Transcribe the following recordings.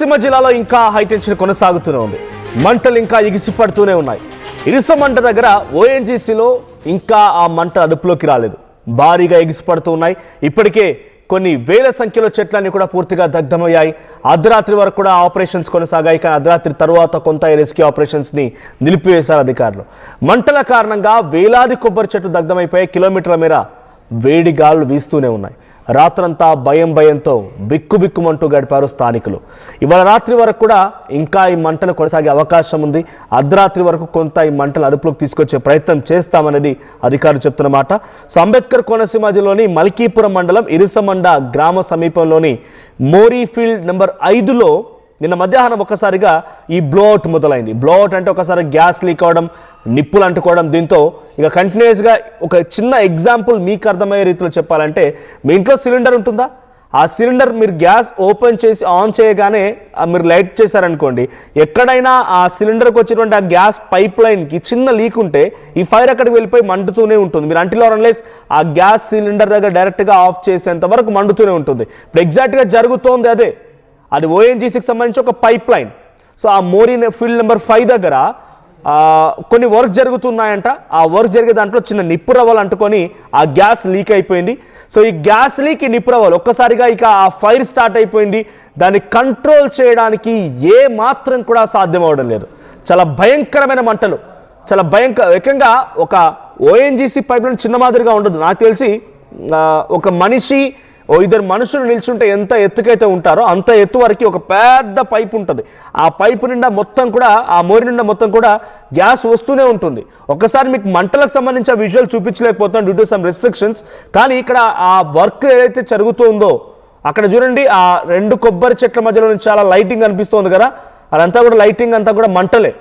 కోనసీమ జిల్లాలో ఇంకా హైటెన్షన్ కొనసాగుతూనే ఉంది. మంటలు ఇంకా ఎగిసిపడుతూనే ఉన్నాయి. ఇరుస మంట దగ్గర ఓఎన్జీసీలో ఇంకా ఆ మంట అదుపులోకి రాలేదు. భారీగా ఎగిసిపడుతూ ఉన్నాయి. ఇప్పటికే కొన్ని వేల సంఖ్యలో చెట్లన్నీ కూడా పూర్తిగా దగ్ధమయ్యాయి. అర్ధరాత్రి వరకు కూడా ఆపరేషన్స్ కొనసాగాయి. కానీ అర్ధరాత్రి తర్వాత కొంత రెస్క్యూ ఆపరేషన్స్ని నిలిపివేశారు అధికారులు. మంటల కారణంగా వేలాది కొబ్బరి చెట్లు దగ్ధమైపోయాయి. కిలోమీటర్ల మేర వేడి గాలులు వీస్తూనే ఉన్నాయి. రాత్రంతా భయంతో బిక్కుబిక్కుమంటూ గడిపారు స్థానికులు. ఇవాళ రాత్రి వరకు కూడా ఇంకా ఈ మంటలు కొనసాగే అవకాశం ఉంది. అర్ధరాత్రి వరకు కొంత ఈ మంటలు అదుపులోకి తీసుకొచ్చే ప్రయత్నం చేస్తామనేది అధికారులు చెప్తున్నమాట. సో అంబేద్కర్ కోనసీమ జిల్లాలోని మల్కీపురం మండలం ఇరుసమండ గ్రామ సమీపంలోని మోరీఫీల్డ్ నెంబర్ 5లో నిన్న మధ్యాహ్నం ఒక్కసారిగా ఈ బ్లోఅవుట్ మొదలైంది. బ్లోఅవుట్ అంటే ఒకసారి గ్యాస్ లీక్ అవ్వడం, నిప్పులు అంటుకోవడం. దీంతో ఇక కంటిన్యూస్గా ఒక చిన్న ఎగ్జాంపుల్ మీకు అర్థమయ్యే రీతిలో చెప్పాలంటే, మీ ఇంట్లో సిలిండర్ ఉంటుందా? ఆ సిలిండర్ మీరు గ్యాస్ ఓపెన్ చేసి ఆన్ చేయగానే మీరు లైట్ చేశారనుకోండి, ఎక్కడైనా ఆ సిలిండర్కి వచ్చినటువంటి ఆ గ్యాస్ పైప్ లైన్కి చిన్న లీక్ ఉంటే ఈ ఫైర్ అక్కడికి వెళ్ళిపోయి మండుతూనే ఉంటుంది. మీరు అంటిలో అన్లెస్ ఆ గ్యాస్ సిలిండర్ దగ్గర డైరెక్ట్గా ఆఫ్ చేసేంత వరకు మండుతూనే ఉంటుంది. ఇప్పుడు ఎగ్జాక్ట్గా జరుగుతోంది అదే. అది ఓఎన్జీసీకి సంబంధించి ఒక పైప్ లైన్. సో ఆ ఫీల్డ్ నెంబర్ 5 దగ్గర కొన్ని వర్క్ జరుగుతున్నాయంట. ఆ వర్క్ జరిగే దాంట్లో చిన్న నిప్పు రవ్వలు అంటుకొని ఆ గ్యాస్ లీక్ అయిపోయింది. సో ఈ గ్యాస్ లీక్, ఈ నిప్పు రవ్వలు ఒక్కసారిగా ఇక ఆ ఫైర్ స్టార్ట్ అయిపోయింది. దాన్ని కంట్రోల్ చేయడానికి ఏ మాత్రం కూడా సాధ్యం అవడం లేదు. చాలా భయంకరమైన మంటలు, చాలా ఏకంగా ఒక ఓఎన్జీసీ పైప్ లైన్ చిన్న మాదిరిగా ఉండదు. నాకు తెలిసి ఒక మనిషి ఇద్దరు మనుషులు నిల్చుంటే ఎంత ఎత్తుకైతే ఉంటారో అంత ఎత్తు వరకు ఒక పెద్ద పైప్ ఉంటుంది. ఆ పైపు నిండా మొత్తం కూడా, ఆ మోరి నిండా మొత్తం కూడా గ్యాస్ వస్తూనే ఉంటుంది. ఒక్కసారి మీకు మంటలకు సంబంధించిన విజువల్ చూపించలేకపోతాం డ్యూ టు సమ్ రెస్ట్రిక్షన్స్. కానీ ఇక్కడ ఆ వర్క్ ఏదైతే జరుగుతుందో అక్కడ చూడండి, ఆ 2 కొబ్బరి చెట్ల మధ్యలో నుంచి చాలా లైటింగ్ అనిపిస్తుంది కదా, అదంతా కూడా లైటింగ్ అంతా కూడా మంటలే.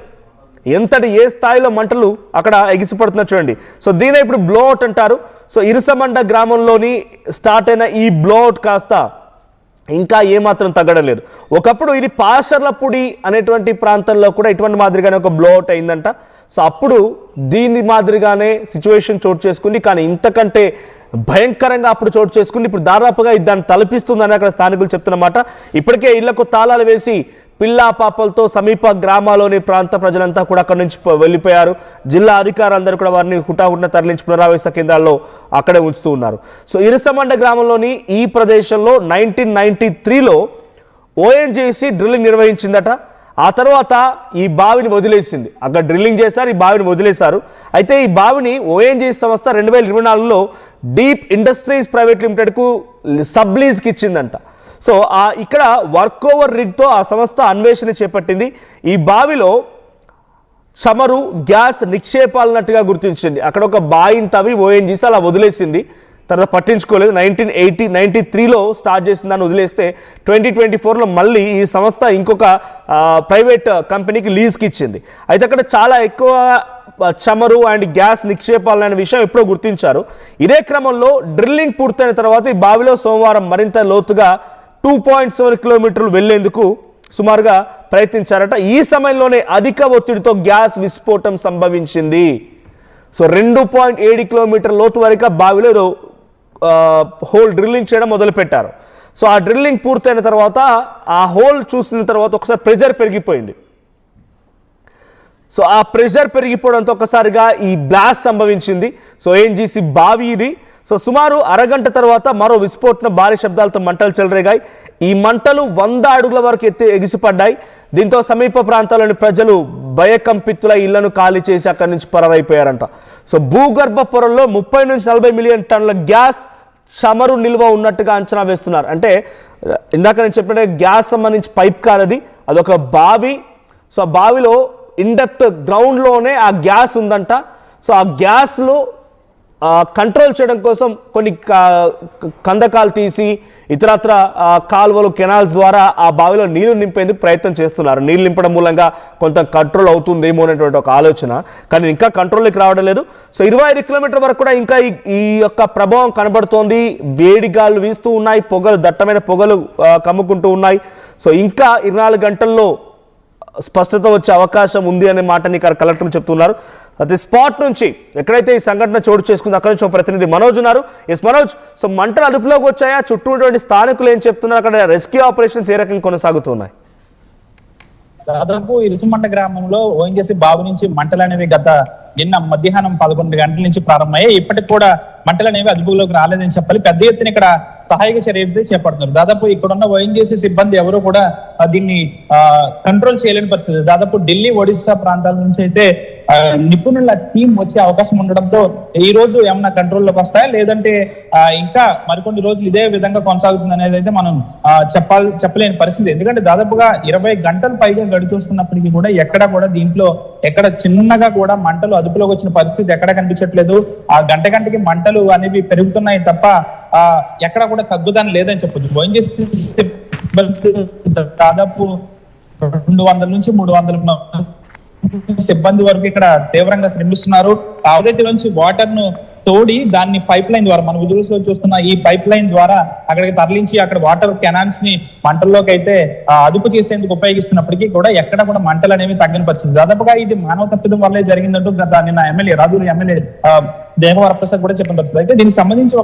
ఏ స్థాయిలో మంటలు అక్కడ ఎగిసిపడుతున్నా చూడండి. సో దీనే ఇప్పుడు బ్లోఅవుట్ అంటారు. సో ఇరుసమండ గ్రామంలోని స్టార్ట్ అయిన ఈ బ్లోఅవుట్ కాస్త ఇంకా ఏమాత్రం తగ్గడం లేదు. ఒకప్పుడు ఇది పాషర్లపూడి అనేటువంటి ప్రాంతంలో కూడా ఇటువంటి మాదిరిగానే ఒక బ్లోఅవుట్ అయిందంట. సో అప్పుడు దీని మాదిరిగానే సిచ్యువేషన్ చోటు చేసుకుంది. కానీ ఇంతకంటే భయంకరంగా అప్పుడు చోటు చేసుకుంది. ఇప్పుడు దాదాపుగా దాన్ని తలపిస్తుందని అక్కడ స్థానికులు చెప్తున్నమాట. ఇప్పటికే ఇళ్లకు తాళాలు వేసి పిల్లా పాపలతో సమీప గ్రామాల్లోని ప్రాంత ప్రజలంతా కూడా అక్కడి నుంచి వెళ్ళిపోయారు. జిల్లా అధికారులందరూ కూడా వారిని హుటాహుటిన తరలించి పునరావాస కేంద్రాల్లో అక్కడే ఉంచుతూ ఉన్నారు. సో ఇరుసమండ గ్రామంలోని ఈ ప్రదేశంలో 1993లో ఓఎన్జీసీ డ్రిల్లింగ్ నిర్వహించిందట. ఆ తర్వాత ఈ బావిని వదిలేసింది. అక్కడ డ్రిల్లింగ్ చేశారు, ఈ బావిని వదిలేశారు. అయితే ఈ బావిని ఓఎన్జీసీ సంస్థ 2024లో డీప్ ఇండస్ట్రీస్ ప్రైవేట్ లిమిటెడ్కు సబ్లీజ్కి ఇచ్చిందంట. సో ఇక్కడ వర్క్ ఓవర్ రిగ్తో ఆ సంస్థ అన్వేషణ చేపట్టింది. ఈ బావిలో చమురు, గ్యాస్ నిక్షేపాలన్నట్టుగా గుర్తించింది. అక్కడ ఒక బావిని తవ్వి ఓఎన్జీసీ అలా వదిలేసింది. తర్వాత పట్టించుకోలేదు. 1993లో స్టార్ట్ చేసిన దాన్ని వదిలేస్తే 2024లో మళ్ళీ ఈ సంస్థ ఇంకొక ప్రైవేట్ కంపెనీకి లీజ్కి ఇచ్చింది. అయితే అక్కడ చాలా ఎక్కువ చమురు అండ్ గ్యాస్ నిక్షేపాలు అనే విషయం ఎప్పుడో గుర్తించారు. ఇదే క్రమంలో డ్రిల్లింగ్ పూర్తయిన తర్వాత ఈ బావిలో సోమవారం మరింత లోతుగా 2.7 కిలోమీటర్లు వెళ్లేందుకు సుమారుగా ప్రయత్నించారట. ఈ సమయంలోనే అధిక ఒత్తిడితో గ్యాస్ విస్ఫోటం సంభవించింది. సో 2.7 కిలోమీటర్ లోతు వరకు బావిలో హోల్ డ్రిల్లింగ్ చేయడం మొదలుపెట్టారు. సో ఆ డ్రిల్లింగ్ పూర్తయిన తర్వాత ఆ హోల్ చూసిన తర్వాత ఒకసారి ప్రెషర్ పెరిగిపోయింది. సో ఆ ప్రెషర్ పెరిగిపోవడంతో ఒకసారిగా ఈ బ్లాస్ట్ సంభవించింది. సో ఓఎన్జీసీ బావి ఇది. సో సుమారు అరగంట తర్వాత మరో విస్ఫోటన, భారీ శబ్దాలతో మంటలు చెలరేగాయి. ఈ మంటలు 100 అడుగుల వరకు ఎగిసిపడ్డాయి. దీంతో సమీప ప్రాంతాల్లోని ప్రజలు భయకంపితుల ఇళ్లను ఖాళీ చేసి అక్కడి నుంచి పరారైపోయారంట. సో భూగర్భ పొరల్లో 30 నుంచి 40 మిలియన్ టన్నుల గ్యాస్, చమురు నిల్వ ఉన్నట్టుగా అంచనా వేస్తున్నారు. అంటే ఇందాక నేను చెప్పిన గ్యాస్ సంబంధించి పైప్ కాదది, అదొక బావి. సో ఆ బావిలో ఇన్డెప్త్ గ్రౌండ్లోనే ఆ గ్యాస్ ఉందంట. సో ఆ గ్యాస్లో కంట్రోల్ చేయడం కోసం కొన్ని కందకాలు తీసి ఇతరత్ర కాలువలు, కెనాల్స్ ద్వారా ఆ బావిలో నీళ్లు నింపేందుకు ప్రయత్నం చేస్తున్నారు. నీళ్లు నింపడం మూలంగా కొంత కంట్రోల్ అవుతుందేమో అనేటువంటి ఒక ఆలోచన. కానీ ఇంకా కంట్రోల్కి రావడం లేదు. సో 25 కిలోమీటర్ల వరకు కూడా ఇంకా ఈ యొక్క ప్రభావం కనబడుతోంది. వేడి గాలు వీస్తూ ఉన్నాయి, పొగలు, దట్టమైన పొగలు కమ్ముకుంటూ ఉన్నాయి. సో ఇంకా 24 గంటల్లో స్పష్టత వచ్చే అవకాశం ఉంది అనే మాటని కలెక్టర్ చెప్తున్నారు. అది స్పాట్ నుంచి ఎక్కడైతే ఈ సంఘటన చోటు చేసుకుంది అక్కడ నుంచి ప్రతినిధి మనోజ్ ఉన్నారు. ఎస్ మనోజ్, సో మంటలు అదుపులోకి వచ్చాయా? చుట్టూ ఉన్నటువంటి స్థానికులు ఏం చెప్తున్నారు? అక్కడ రెస్క్యూ ఆపరేషన్స్ ఏ రకంగా కొనసాగుతున్నాయి? దాదాపు ఇరుసుమండ గ్రామంలో ఓఎన్జీసీ బావి నుంచి మంటలు అనేవి నిన్న మధ్యాహ్నం 11 గంటల నుంచి ప్రారంభమయ్యాయి. ఇప్పటికి కూడా మంటలు అనేవి అదుపులోకి రాలేదని చెప్పాలి. పెద్ద ఎత్తున ఇక్కడ సహాయక చర్యలు చేపడుతున్నారు. దాదాపు ఇక్కడ ఉన్న ఓఎన్జీసీ సిబ్బంది ఎవరు కూడా దీన్ని కంట్రోల్ చేయలేని పరిస్థితి. దాదాపు ఢిల్లీ, ఒడిశా ప్రాంతాల నుంచి అయితే నిపుణుల టీం వచ్చే అవకాశం ఉండడంతో ఈ రోజు ఏమన్నా కంట్రోల్లోకి వస్తాయా, లేదంటే ఇంకా మరికొన్ని రోజులు ఇదే విధంగా కొనసాగుతుంది అనేది అయితే మనం చెప్పలేని పరిస్థితి. ఎందుకంటే దాదాపుగా 20 గంటలు పైగా గడిచొస్తున్నప్పటికీ కూడా ఎక్కడ కూడా దీంట్లో ఎక్కడ చిన్నగా కూడా మంటలు అదుపులోకి వచ్చిన పరిస్థితి ఎక్కడ కనిపించట్లేదు. ఆ గంటకి మంటలు అనేవి పెరుగుతున్నాయి తప్ప ఎక్కడ కూడా తగ్గుదని లేదని చెప్పొచ్చు. ఓఎన్జీసీ దాదాపు 200 నుంచి 300 సిబ్బంది వరకు ఇక్కడ తీవ్రంగా శ్రమిస్తున్నారు. అవధి నుంచి వాటర్ ను తోడి దాన్ని పైప్ లైన్ ద్వారా, మన విజువల్స్ లో చూస్తున్న ఈ పైప్ లైన్ ద్వారా అక్కడికి తరలించి అక్కడ వాటర్ కెనాల్స్ ని మంటల్లోకి అయితే అదుపు చేసేందుకు ఉపయోగిస్తున్నప్పటికీ కూడా ఎక్కడ కూడా మంటలు అనేవి తగ్గని పరిస్థితి. దాదాపుగా ఇది మానవ తప్పిదం వల్లే జరిగిందంటూ నిన్న ఎమ్మెల్యే రాజూరి ఎమ్మెల్యే దేవవరప్రసాద్ కూడా చెప్పిన పరిస్థితి. అయితే దీనికి సంబంధించి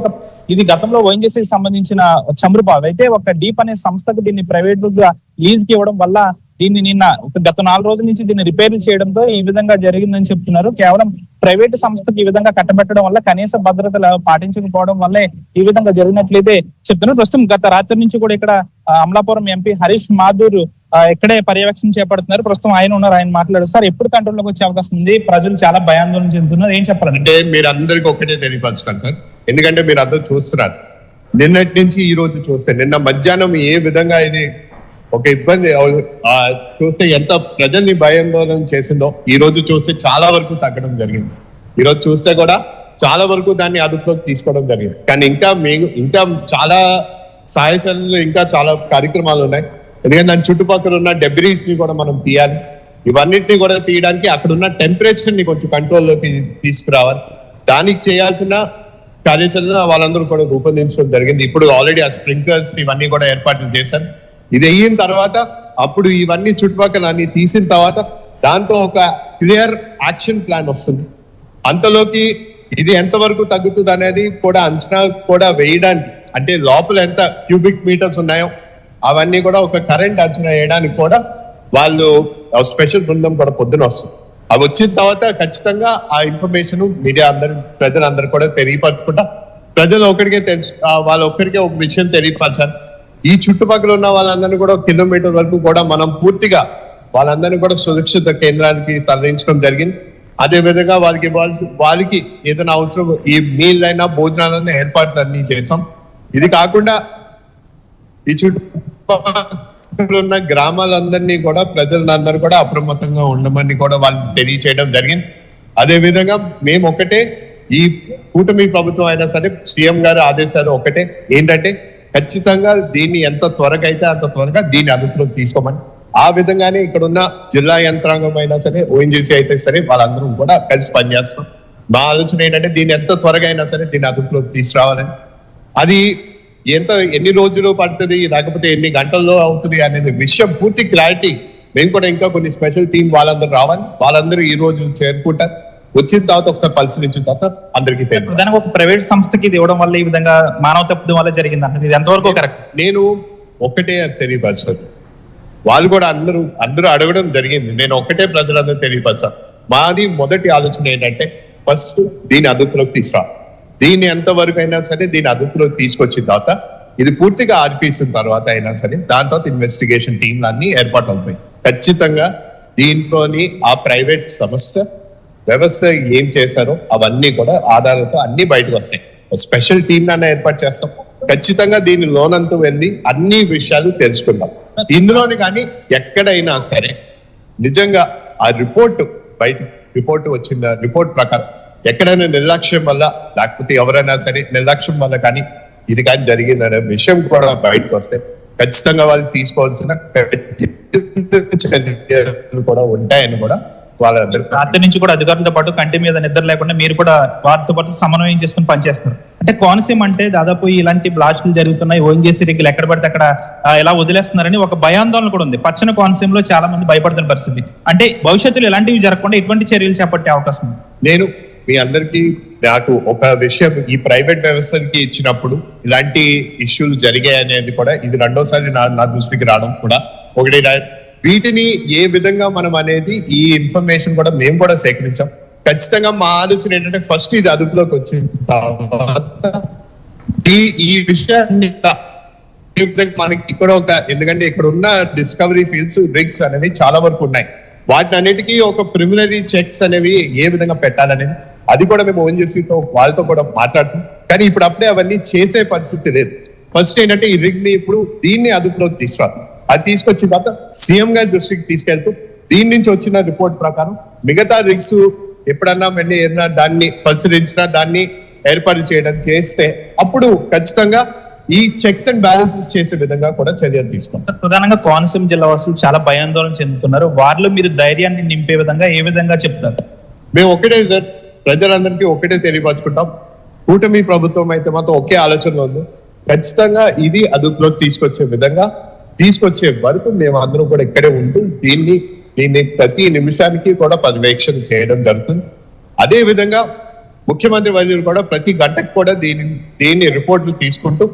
ఇది గతంలో ఓఎన్జీసీకి సంబంధించిన చమురుబావి అయితే ఒక డీప్ అనే సంస్థకు దీన్ని ప్రైవేట్ గా లీజ్ కి ఇవ్వడం వల్ల దీన్ని నిన్న గత 4 రోజుల నుంచి దీన్ని రిపేర్లు చేయడంతో ఈ విధంగా జరిగిందని చెప్తున్నారు. కేవలం ప్రైవేటు సంస్థకు ఈ విధంగా కట్టబెట్టడం వల్ల కనీస భద్రతలు పాటించకపోవడం వల్లే ఈ విధంగా జరిగినట్లయితే చెప్తున్నారు. ప్రస్తుతం గత రాత్రి నుంచి కూడా ఇక్కడ అమలాపురం ఎంపీ హరీష్ మాథూర్ ఇక్కడే పర్యవేక్షణ చేపడుతున్నారు. ప్రస్తుతం ఆయన ఉన్నారు, ఆయన మాట్లాడారు. సార్, ఎప్పుడు కంట్రోల్లోకి వచ్చే అవకాశం ఉంది? ప్రజలు చాలా భయాందోళన చెందుతున్నారు, ఏం చెప్పాలంటే? మీరు అందరికి ఒకటే తెలియపరుస్తాను సార్, ఎందుకంటే మీరు అందరూ చూస్తున్నారు. నిన్నటి నుంచి ఈ రోజు చూస్తే నిన్న మధ్యాహ్నం ఏ విధంగా ఇది ఒక ఇబ్బంది చూస్తే ఎంత ప్రజల్ని భయాందోళన చేసిందో ఈ రోజు చూస్తే చాలా వరకు తగ్గడం జరిగింది. ఈ రోజు చూస్తే కూడా చాలా వరకు దాన్ని అదుపులోకి తీసుకోవడం జరిగింది. కానీ ఇంకా చాలా సహాయ చర్యలు, ఇంకా చాలా కార్యక్రమాలు ఉన్నాయి. ఎందుకంటే దాని చుట్టుపక్కల ఉన్న డెబ్రీస్ ని కూడా మనం తీయాలి. ఇవన్నిటిని కూడా తీయడానికి అక్కడ ఉన్న టెంపరేచర్ ని కొంచెం కంట్రోల్లోకి తీసుకురావాలి. దానికి చేయాల్సిన కార్యాచరణ వాళ్ళందరూ కూడా రూపొందించడం జరిగింది. ఇప్పుడు ఆల్రెడీ ఆ స్ప్రింక్లర్స్ ఇవన్నీ కూడా ఏర్పాట్లు చేశారు. ఇది అయిన తర్వాత అప్పుడు ఇవన్నీ చుట్టుపక్కల అన్ని తీసిన తర్వాత దాంతో ఒక క్లియర్ యాక్షన్ ప్లాన్ వస్తుంది. అంతలోకి ఇది ఎంతవరకు తగ్గుతుంది అనేది కూడా అంచనా కూడా వేయడానికి, అంటే లోపల ఎంత క్యూబిక్ మీటర్స్ ఉన్నాయో అవన్నీ కూడా ఒక కరెంట్ అంచనా వేయడానికి కూడా వాళ్ళు స్పెషల్ బృందం కూడా పొద్దున వస్తుంది. అవి వచ్చిన తర్వాత ఖచ్చితంగా ఆ ఇన్ఫర్మేషన్ మీడియా ప్రజలందరూ కూడా తెలియపరచుకుంటా, ప్రజలు ఒక్కడికే తెలుసు, వాళ్ళ ఒక్కడికే ఒక విషయం తెలియపరచాలి. ఈ చుట్టుపక్కల ఉన్న వాళ్ళందరినీ కూడా 1 కిలోమీటర్ వరకు కూడా మనం పూర్తిగా వాళ్ళందరినీ కూడా సురక్షిత కేంద్రానికి తరలించడం జరిగింది. అదే విధంగా వాళ్ళకి ఏదైనా అవసరం ఈ మీల్ అయినా భోజనాలైనా ఏర్పాట్లు అన్ని చేసాం. ఇది కాకుండా ఈ చుట్టుపక్కల ఉన్న గ్రామాలందరినీ కూడా ప్రజలందరూ కూడా అప్రమత్తంగా ఉండమని కూడా వాళ్ళకి తెలియచేయడం జరిగింది. అదే విధంగా మేము ఒకటే, ఈ కూటమి ప్రభుత్వం అయినా సరే సీఎం గారి ఆదేశాలు ఒకటే, ఏంటంటే ఖచ్చితంగా దీన్ని ఎంత త్వరగా అయితే అంత త్వరగా దీన్ని అదుపులోకి తీసుకోమని. ఆ విధంగానే ఇక్కడ ఉన్న జిల్లా యంత్రాంగం అయినా సరే, ఓఎన్జీసీ అయితే సరే, వాళ్ళందరూ కూడా కలిసి పనిచేస్తాం. మా ఆలోచన ఏంటంటే దీన్ని ఎంత త్వరగా అయినా సరే దీన్ని అదుపులోకి తీసుకురావాలని. అది ఎన్ని రోజులు పడుతుంది, లేకపోతే ఎన్ని గంటల్లో అవుతుంది అనేది విషయం పూర్తి క్లారిటీ మేము కూడా ఇంకా కొన్ని స్పెషల్ టీం వాళ్ళందరూ రావాలి. వాళ్ళందరూ ఈ రోజు చేరుకుంటారు. వచ్చిన తర్వాత ఒకసారి పరిశీలించిన తర్వాత అందరికీ ప్రధానంగా ఒక ప్రైవేట్ సంస్థకి ఇది ఇవ్వడం వల్ల ఈ విధంగా మానవ తప్పిదం వల్ల జరిగింది అంటే ఇది ఎంతవరకు కరెక్ట్? నేను ఒకటే తెలియపరచాను, వాళ్ళు కూడా అందరూ అడగడం జరిగింది. నేను ఒకటే ప్రజలందరూ తెలియపరచాను. మాది మొదటి ఆలోచన ఏంటంటే ఫస్ట్ దీన్ని అదుపులోకి తీసుకురా. దీన్ని ఎంతవరకు అయినా సరే దీన్ని అదుపులోకి తీసుకొచ్చిన తర్వాత ఇది పూర్తిగా ఆర్పేసిన తర్వాత అయినా సరే దాని తర్వాత ఇన్వెస్టిగేషన్ టీంలు అన్ని ఏర్పాటు అవుతాయి. ఖచ్చితంగా దీంట్లోని ఆ ప్రైవేట్ సంస్థ వ్యవస్థ ఏం చేశారో అవన్నీ కూడా ఆధారాలతో అన్ని బయటకు వస్తాయి. స్పెషల్ టీం అన్న ఏర్పాటు చేస్తాం. ఖచ్చితంగా దీని లోనంతా వెళ్ళి అన్ని విషయాలు తెలుసుకుంటాం. ఇందులోని కానీ ఎక్కడైనా సరే నిజంగా ఆ రిపోర్ట్ వచ్చిందా, రిపోర్ట్ ప్రకారం ఎక్కడైనా నిర్లక్ష్యం వల్ల లేకపోతే ఎవరైనా సరే నిర్లక్ష్యం వల్ల కానీ ఇది కానీ జరిగిందనే విషయం కూడా బయటకు వస్తే ఖచ్చితంగా వాళ్ళు తీసుకోవాల్సిన కూడా ఉంటాయని కూడా రాత్రి నుంచి కూడా అధికారులతో పాటు కంటి మీద నిద్ర లేకుండా మీరు కూడా వారితో పాటు సమన్వయం చేసుకుని పనిచేస్తున్నారు. అంటే కోనసీమ అంటే దాదాపు ఇలాంటి బ్లాస్టులు జరుగుతున్నాయి, ఓఎన్జీసీ రిగ్గులు ఎక్కడ పడితే అక్కడ ఎలా వదిలేస్తున్నారని ఒక భయాందోళన కూడా ఉంది. పచ్చని కోనసీమలో చాలా మంది భయపడుతున్న పరిస్థితి. అంటే భవిష్యత్తులో ఇలాంటివి జరగకుండా ఎటువంటి చర్యలు చేపట్టే అవకాశం ఉంది? నేను మీ అందరికీ నాకు ఒక విషయం, ఈ ప్రైవేట్ వ్యవస్థకి ఇచ్చినప్పుడు ఇలాంటి ఇష్యూలు జరిగాయి అనేది కూడా ఇది రెండోసారి నా దృష్టికి రావడం కూడా. ఒకటి వీటిని ఏ విధంగా మనం అనేది ఈ ఇన్ఫర్మేషన్ కూడా మేము కూడా సేకరించాం. ఖచ్చితంగా మా ఆలోచన ఏంటంటే ఫస్ట్ ఇది అదుపులోకి వచ్చిన తర్వాత ఈ విషయాన్ని మనకి ఇక్కడ ఎందుకంటే ఇక్కడ ఉన్న డిస్కవరీ ఫీల్డ్స్ రిగ్స్ అనేవి చాలా వరకు ఉన్నాయి. వాటిని అన్నిటికీ ఒక ప్రిలిమినరీ చెక్స్ అనేవి ఏ విధంగా పెట్టాలనేది అది కూడా మేము ఓఎన్జీసీతో వాళ్ళతో కూడా మాట్లాడుతాం. కానీ ఇప్పుడు అప్పుడే అవన్నీ చేసే పరిస్థితి లేదు. ఫస్ట్ ఏంటంటే ఈ రిగ్ ని ఇప్పుడు దీన్ని అదుపులోకి తీసుకురావాలి. అది తీసుకొచ్చిన తర్వాత సీఎం గారి దృష్టికి తీసుకెళ్తూ దీని నుంచి వచ్చిన రిపోర్ట్ ప్రకారం మిగతా రిగ్స్ ఎప్పుడన్నా వెళ్ళి ఏదైనా దాన్ని పరిశీలించినా దాన్ని ఏర్పాటు చేయడం చేస్తే అప్పుడు ఖచ్చితంగా ఈ చెక్స్ అండ్ బ్యాలెన్సెస్ చేసే విధంగా కూడా చర్యలు తీసుకుంటాం. ప్రధానంగా కోనసీమ జిల్లా వాసులు చాలా భయాందోళన చెందుతున్నారు. వారిలో మీరు ధైర్యాన్ని నింపే విధంగా ఏ విధంగా చెప్తారు? మేము ఒకటే సార్, ప్రజలందరికీ ఒకటే తెలియపరచుకుంటాం. కూటమి ప్రభుత్వం అయితే మాత్రం ఒకే ఆలోచనలో ఉంది. ఖచ్చితంగా ఇది అదుపులోకి తీసుకొచ్చే విధంగా తీసుకొచ్చే వరకు మేము అందరం కూడా ఇక్కడే ఉంటూ దీన్ని ప్రతి నిమిషానికి కూడా పర్యవేక్షణ చేయడం జరుగుతుంది. అదే విధంగా ముఖ్యమంత్రి వర్యులు కూడా ప్రతి గంటకు కూడా దీన్ని రిపోర్ట్లు తీసుకుంటూ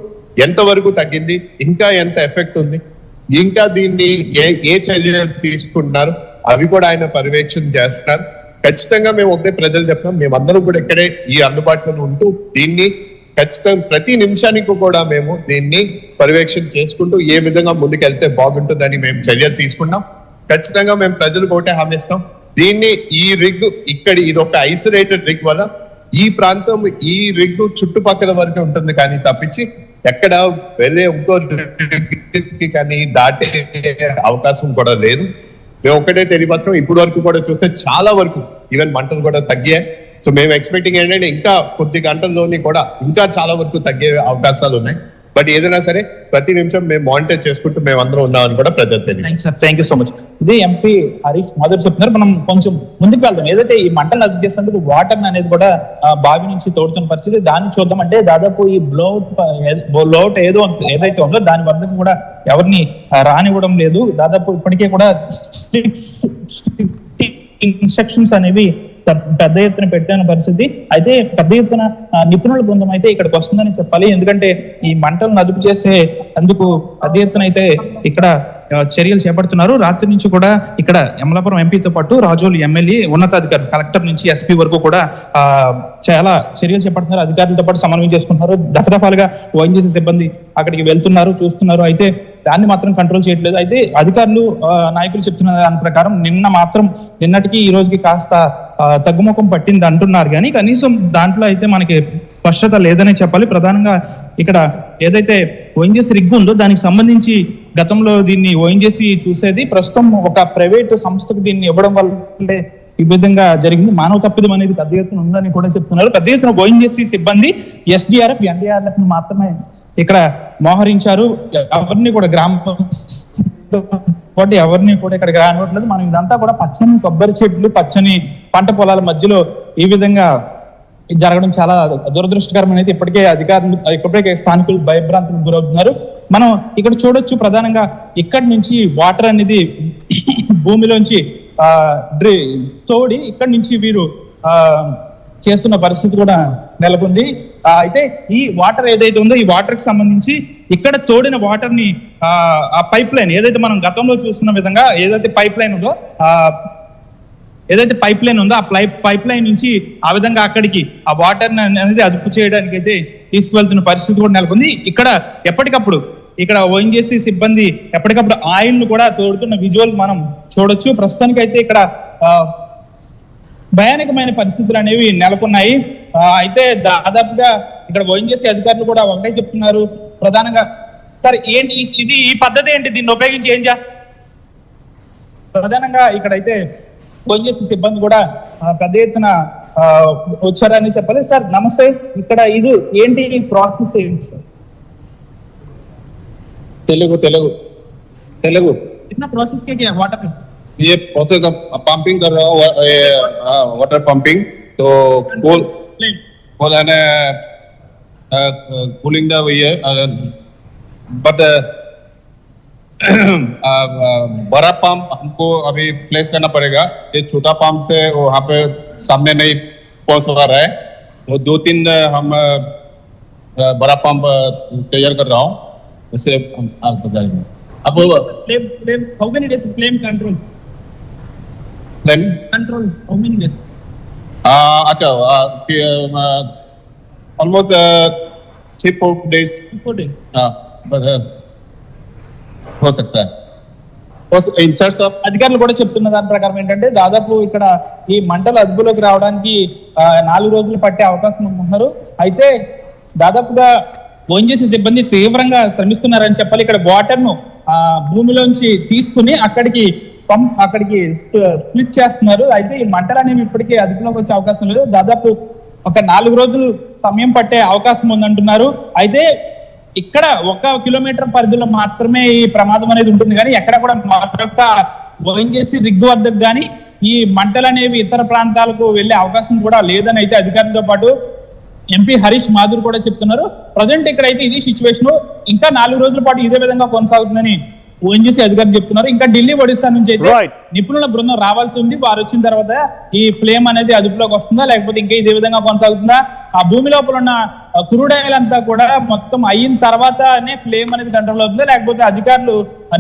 ఎంతవరకు తగ్గింది, ఇంకా ఎంత ఎఫెక్ట్ ఉంది, ఇంకా దీన్ని ఏ చర్యలు తీసుకుంటున్నారు అవి కూడా ఆయన పర్యవేక్షణ చేస్తున్నారు. ఖచ్చితంగా మేము ఒకటే ప్రజలు చెప్తాం, మేమందరం కూడా ఇక్కడే ఈ అందుబాటులో ఉంటూ దీన్ని ఖచ్చితంగా ప్రతి నిమిషానికి కూడా మేము దీన్ని పర్యవేక్షణ చేసుకుంటూ ఏ విధంగా ముందుకెళ్తే బాగుంటుందని మేము చర్యలు తీసుకున్నాం. ఖచ్చితంగా మేము ప్రజలకు ఒకటే హామీ ఇస్తాం, దీన్ని ఈ రిగ్ ఇది ఒక ఐసోలేటెడ్ రిగ్ వల్ల ఈ ప్రాంతం ఈ రిగ్ చుట్టుపక్కల వరకే ఉంటుంది కానీ తప్పించి ఎక్కడ వెళ్ళే ఇంకో కానీ దాటే అవకాశం కూడా లేదు. మేము ఒకటే తెలియపత్రం ఇప్పటి వరకు కూడా చూస్తే చాలా వరకు ఈవెన్ మంటలు కూడా తగ్గాయి. సో మేము ఎక్స్పెక్టింగ్ ఏంటంటే ఇంకా కొద్ది గంటల్లోని కూడా ఇంకా చాలా వరకు తగ్గే అవకాశాలు ఉన్నాయి. బట్ ఏదైనా సరే ప్రతి నిమిషం మేము మానిటర్ చేసుకుంటూ మేము అందరం ఉన్నామని కూడా ప్రజలు తెలియదు. Thank you so much. ఇది ఎంపీ హరీష్ మాధవ్ చెప్తున్నారు. మనం కొంచెం ముందుకు వెళ్దాం. ఏదైతే ఈ మంటలు అదుపు చేస్తున్నందుకు వాటర్ అనేది కూడా బావి నుంచి తోడుతున్న పరిస్థితి దాన్ని చూద్దాం. అంటే దాదాపు ఈ బ్లోట్ ఏదైతే ఉందో దాని వద్దకు కూడా ఎవరిని రానివ్వడం లేదు. దాదాపు ఇప్పటికే కూడా ఇన్స్ట్రక్షన్స్ అనేవి పెద్ద ఎత్తున పెట్టిన పరిస్థితి. అయితే పెద్ద ఎత్తున నిపుణుల బృందం అయితే ఇక్కడికి వస్తుందని చెప్పాలి. ఎందుకంటే ఈ మంటలను అదుపు చేసే అందుకు పెద్ద ఎత్తున అయితే ఇక్కడ చర్యలు చేపడుతున్నారు. రాత్రి నుంచి కూడా ఇక్కడ యమలాపురం ఎంపీతో పాటు రాజోలు ఎమ్మెల్యే ఉన్నతాధికారులు కలెక్టర్ నుంచి ఎస్పీ వరకు కూడా చాలా చర్యలు చేపడుతున్నారు. అధికారులతో పాటు సమన్వయం చేసుకుంటున్నారు. దఫదఫాలుగా ఓఎన్జీసీ సిబ్బంది అక్కడికి వెళ్తున్నారు, చూస్తున్నారు. అయితే దాన్ని మాత్రం కంట్రోల్ చేయట్లేదు. అయితే అధికారులు నాయకులు చెప్తున్న దాని ప్రకారం నిన్నటికి ఈ రోజుకి కాస్త తగ్గుముఖం పట్టింది అంటున్నారు. కానీ కనీసం దాంట్లో అయితే మనకి స్పష్టత లేదనే చెప్పాలి. ప్రధానంగా ఇక్కడ ఏదైతే ఓఎన్జీసీ రిగ్ ఉందో దానికి సంబంధించి గతంలో దీన్ని ఓఎన్జీసీ చూసేది. ప్రస్తుతం ఒక ప్రైవేటు సంస్థకు దీన్ని ఇవ్వడం వల్ల ఈ విధంగా జరిగింది. మానవ తప్పిదం అనేది పెద్ద ఎత్తున ఉందని కూడా చెప్తున్నారు. పెద్ద ఎత్తున ఓఎన్జీసీ సిబ్బంది ఎస్డిఆర్ఎఫ్ ఎన్డీఆర్ఎఫ్ మాత్రమే ఇక్కడ మోహరించారు. ఎవరిని కూడా ఎవరిని కూడా ఇక్కడికి రానివ్వట్లేదు. మనం ఇదంతా కూడా పచ్చని కొబ్బరి చెట్లు, పచ్చని పంట పొలాల మధ్యలో ఈ విధంగా జరగడం చాలా దురదృష్టకరమైనది. ఇప్పటికే స్థానికులు భయభ్రాంతులకు గురవుతున్నారు. మనం ఇక్కడ చూడొచ్చు. ప్రధానంగా ఇక్కడి నుంచి వాటర్ అనేది భూమిలోంచి తోడి ఇక్కడి నుంచి వీరు చేస్తున్న పరిస్థితి కూడా నెలకొంది. అయితే ఈ వాటర్ ఏదైతే ఉందో ఈ వాటర్ కి సంబంధించి ఇక్కడ తోడిన వాటర్ ని ఆ పైప్ లైన్ ఏదైతే మనం గతంలో చూస్తున్న విధంగా ఏదైతే పైప్ లైన్ ఉందో ఆ పైప్ లైన్ నుంచి ఆ విధంగా అక్కడికి ఆ వాటర్ అనేది అదుపు చేయడానికి అయితే తీసుకువెళ్తున్న పరిస్థితి కూడా నెలకొంది. ఇక్కడ ఎప్పటికప్పుడు ఇక్కడ ఓఎన్జీసీ సిబ్బంది ఎప్పటికప్పుడు ఆయిల్ ను కూడా తోడుతున్న విజువల్ మనం చూడొచ్చు. ప్రస్తుతానికి అయితే ఇక్కడ భయానకమైన పరిస్థితులు అనేవి నెలకొన్నాయి. అయితే దాదాపుగా ఇక్కడ ఓఎన్జీసీ అధికారులు కూడా ఒకటే చెప్తున్నారు. ప్రధానంగా సరే ఏంటి ఈ పద్ధతి ఏంటి, దీన్ని ఉపయోగించి ఏం ప్రధానంగా ఇక్కడైతే ఓఎన్జీసీ సిబ్బంది కూడా పెద్ద ఎత్తున వచ్చారని చెప్పాలి. సార్ నమస్తే, ఇక్కడ ఇది ఏంటి ప్రాసెస్ ఏంటి సార్? తెలుగు इतना प्रोसेस क्या किया वाटर में? ये प्रोसेस अब पंपिंग कर रहा हूँ, वाटर पंपिंग. तो cool and cooling the way but बड़ा पंप हमको अभी प्लेस करना पड़ेगा. ये छोटा पंप से वहाँ पे सामने नहीं पहुँच रहा है. तो 2-3 हम बड़ा पंप तैयार कर रहा हूँ. उससे अब Flame, how many days flame control? then Control, how many days? अच्छा almost 3-4 days 4 days. but हो सकता है ఇన్సర్ట్స్ ఆఫ్ అధికారులు కూడా చెప్తున్న దాని ప్రకారం ఏంటంటే దాదాపు ఇక్కడ ఈ మంటలు అదుపులోకి రావడానికి 4 రోజులు పట్టే అవకాశం ఉంటున్నారు. అయితే దాదాపుగా ఓఎన్జీసీ సిబ్బంది తీవ్రంగా శ్రమిస్తున్నారని చెప్పాలి. ఇక్కడ వాటర్ ను భూమిలోంచి తీసుకుని అక్కడికి స్ప్లిట్ చేస్తున్నారు. అయితే ఈ మంటలు అనేవి ఇప్పటికీ అదుపులోకి వచ్చే అవకాశం లేదు. దాదాపు ఒక 4 రోజులు సమయం పట్టే అవకాశం ఉందంటున్నారు. అయితే ఇక్కడ 1 కిలోమీటర్ పరిధిలో మాత్రమే ఈ ప్రమాదం అనేది ఉంటుంది, కానీ ఎక్కడ కూడా మరొక ఓఎన్జీసీ రిగ్ వద్దకు కానీ ఈ మంటలు అనేవి ఇతర ప్రాంతాలకు వెళ్లే అవకాశం కూడా లేదని అయితే అధికారులతో పాటు ఎంపీ హరీష్ మాధుర్ కూడా చెప్తున్నారు. ప్రజెంట్ ఇక్కడైతే ఇది సిచ్యువేషన్. ఇంకా 4 రోజుల పాటు ఇదే విధంగా కొనసాగుతుందని ఓఎన్జీసీ అధికారులు చెప్తున్నారు. ఇంకా ఢిల్లీ ఒడిశా నుంచి అయితే నిపుణుల బృందం రావాల్సి ఉంది. వారు వచ్చిన తర్వాత ఈ ఫ్లేమ్ అనేది అదుపులోకి వస్తుందా లేకపోతే ఇంకా ఇదే విధంగా కొనసాగుతుందా, ఆ భూమి లోపల ఉన్న క్రూడ్ ఆయిల్ అంతా కూడా మొత్తం అయిన తర్వాతనే ఫ్లేమ్ అనేది కంట్రోల్ అవుతుందా లేకపోతే అధికారులు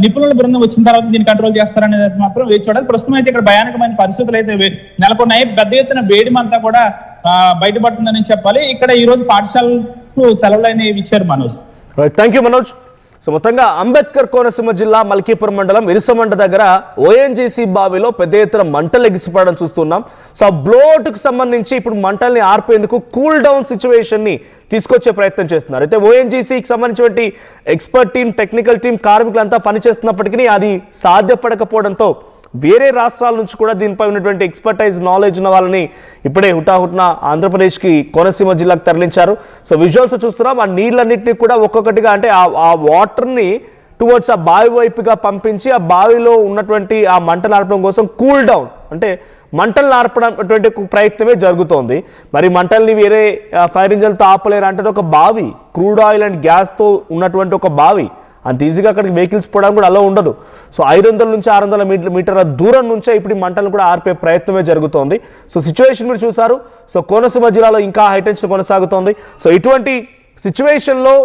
నిపుణుల బృందం వచ్చిన తర్వాత దీన్ని కంట్రోల్ చేస్తారనేది మాత్రం వేచి చూడాలి. ప్రస్తుతం అయితే ఇక్కడ భయానకమైన పరిస్థితులు అయితే నెలకొన్నాయి. పెద్ద ఎత్తున వేడిమంతా కూడా బయటపడుతుందని చెప్పాలి. ఇక్కడ ఈ రోజు పాఠశాలకు సెలవులు అనేవి ఇచ్చారు Manoj. Thank you Manoj. So మొత్తంగా అంబేద్కర్ కోనసీమ జిల్లా మల్కీపురం మండలం ఇరుసమంట దగ్గర ఓఎన్జీసీ బావిలో పెద్ద ఎత్తున మంటలు ఎగిసిపడడం చూస్తున్నాం. సో ఆ బ్లోట్కు సంబంధించి ఇప్పుడు మంటల్ని ఆర్పేందుకు కూల్ డౌన్ సిచ్యువేషన్ని తీసుకొచ్చే ప్రయత్నం చేస్తున్నారు. అయితే ఓఎన్జీసీకి సంబంధించినటువంటి ఎక్స్పర్ట్ టీం, టెక్నికల్ టీం, కార్మికులంతా పనిచేస్తున్నప్పటికీ అది సాధ్యపడకపోవడంతో వేరే రాష్ట్రాల నుంచి కూడా దీనిపై ఉన్నటువంటి ఎక్స్పర్టైజ్ నాలెడ్జ్ ఉన్న వాళ్ళని ఇప్పుడే హుటాహుటిన ఆంధ్రప్రదేశ్కి కోనసీమ జిల్లాకు తరలించారు. సో విజువల్స్ చూస్తున్నాం. ఆ నీళ్ళన్నింటినీ కూడా ఒక్కొక్కటిగా అంటే ఆ వాటర్ని టువర్డ్స్ ఆ బావి వైపుగా పంపించి ఆ బావిలో ఉన్నటువంటి ఆ మంటలు ఆర్పడం కోసం కూల్ డౌన్ అంటే మంటలు ఆర్పడం ప్రయత్నమే జరుగుతోంది. మరి మంటల్ని వేరే ఫైర్ ఇంజన్తో ఆపలేరు అంటే ఒక బావి, క్రూడ్ ఆయిల్ అండ్ గ్యాస్తో ఉన్నటువంటి ఒక బావి, అంత ఈజీగా అక్కడికి వెహికల్స్ పోవడానికి కూడా అలా ఉండదు. సో 500 నుంచి 600 మీటర్ల దూరం నుంచే ఇప్పుడు ఈ మంటలు కూడా ఆర్పే ప్రయత్నమే జరుగుతోంది. సో సిచ్యువేషన్ మీరు చూసారు. సో కోనసీమ జిల్లాలో ఇంకా హైటెన్షన్ కొనసాగుతోంది. సో ఇటువంటి సిచ్యువేషన్లో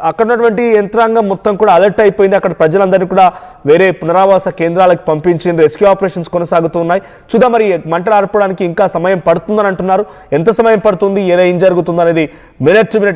అక్కడ ఉన్నటువంటి యంత్రాంగం మొత్తం కూడా అలర్ట్ అయిపోయింది. అక్కడ ప్రజలందరినీ కూడా వేరే పునరావాస కేంద్రాలకు పంపించింది. రెస్క్యూ ఆపరేషన్స్ కొనసాగుతున్నాయి. చూద్దాం మరి మంటలు ఆర్పడానికి ఇంకా సమయం పడుతుందని అంటున్నారు. ఎంత సమయం పడుతుంది, ఏం జరుగుతుంది అనేది మినిట్ టు మినిట్